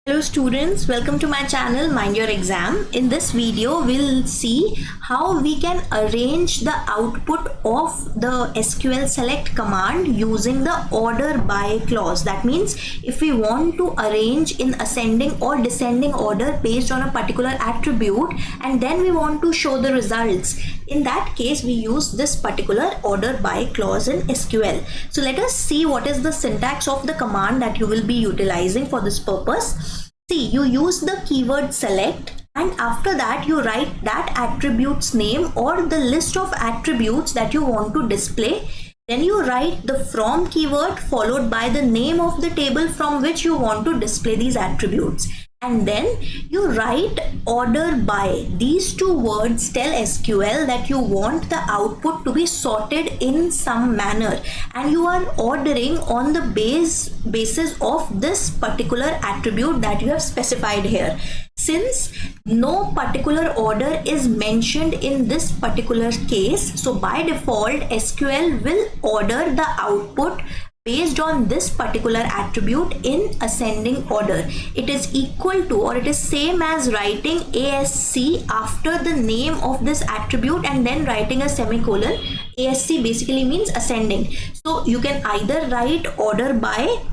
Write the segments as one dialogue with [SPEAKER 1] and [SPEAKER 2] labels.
[SPEAKER 1] Hello students, welcome to my channel Mind Your Exam. In this video, we'll see how we can arrange the output of the SQL select command using the order by clause. That means if we want to arrange in ascending or descending order based on a particular attribute and then we want to show the results. In that case, we use this particular order by clause in SQL. So let us see what is the syntax of the command that you will be utilizing for this purpose. See, you use the keyword select and after that you write that attribute's name or the list of attributes that you want to display. Then you write the from keyword followed by the name of the table from which you want to display these attributes. And then you write order by. These two words tell SQL that you want the output to be sorted in some manner and you are ordering on the basis of this particular attribute that you have specified here. Since no particular order is mentioned in this particular case, so by default SQL will order the output based on this particular attribute in ascending order. It is equal to or it is same as writing ASC after the name of this attribute and then writing a semicolon. ASC basically means ascending. So you can either write order by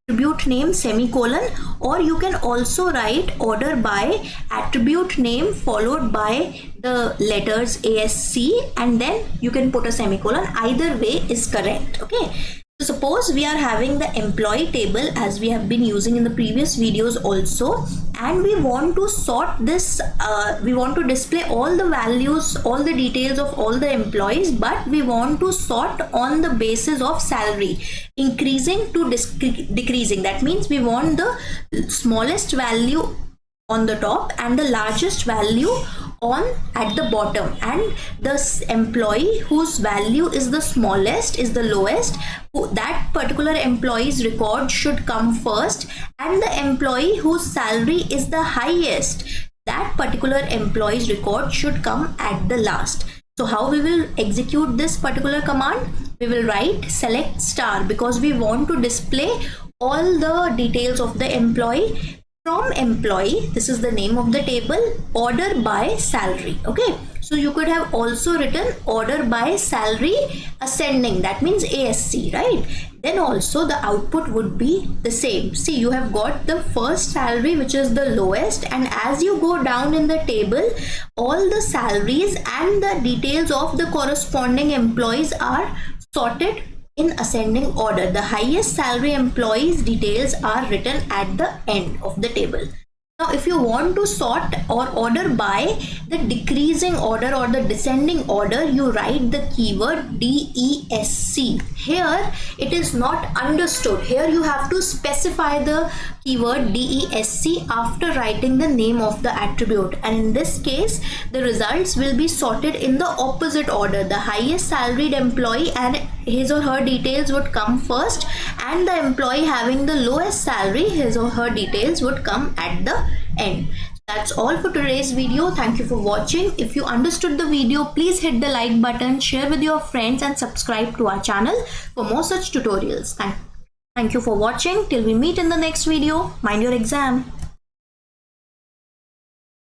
[SPEAKER 1] attribute name semicolon or you can also write order by attribute name followed by the letters ASC and then you can put a semicolon. Either way is correct. Okay. So suppose we are having the employee table as we have been using in the previous videos also, and we want to sort this, we want to display all the values, all the details of all the employees, but we want to sort on the basis of salary, increasing to decreasing. That means we want the smallest value on the top and the largest value on at the bottom, and the employee whose value is the smallest is the lowest, that particular employee's record should come first, and the employee whose salary is the highest, that particular employee's record should come at the last. So how we will execute this particular command? We will write select star because we want to display all the details of the employee. From employee, this is the name of the table, order by salary. Okay, so you could have also written order by salary ascending, that means ASC, right? Then also the output would be the same. See, you have got the first salary which is the lowest, and as you go down in the table, all the salaries and the details of the corresponding employees are sorted in ascending order. The highest salary employees details are written at the end of the table. Now if you want to sort or order by the decreasing order or the descending order, you write the keyword DESC. Here it is not understood. Here you have to specify the keyword DESC after writing the name of the attribute, and in this case the results will be sorted in the opposite order. The highest salaried employee and his or her details would come first, and the employee having the lowest salary, his or her details would come at the end. That's all for today's video. Thank you for watching. If you understood the video, please hit the like button, share with your friends and subscribe to our channel for more such tutorials. Thank you for watching. Till we meet in the next video. Mind your exam.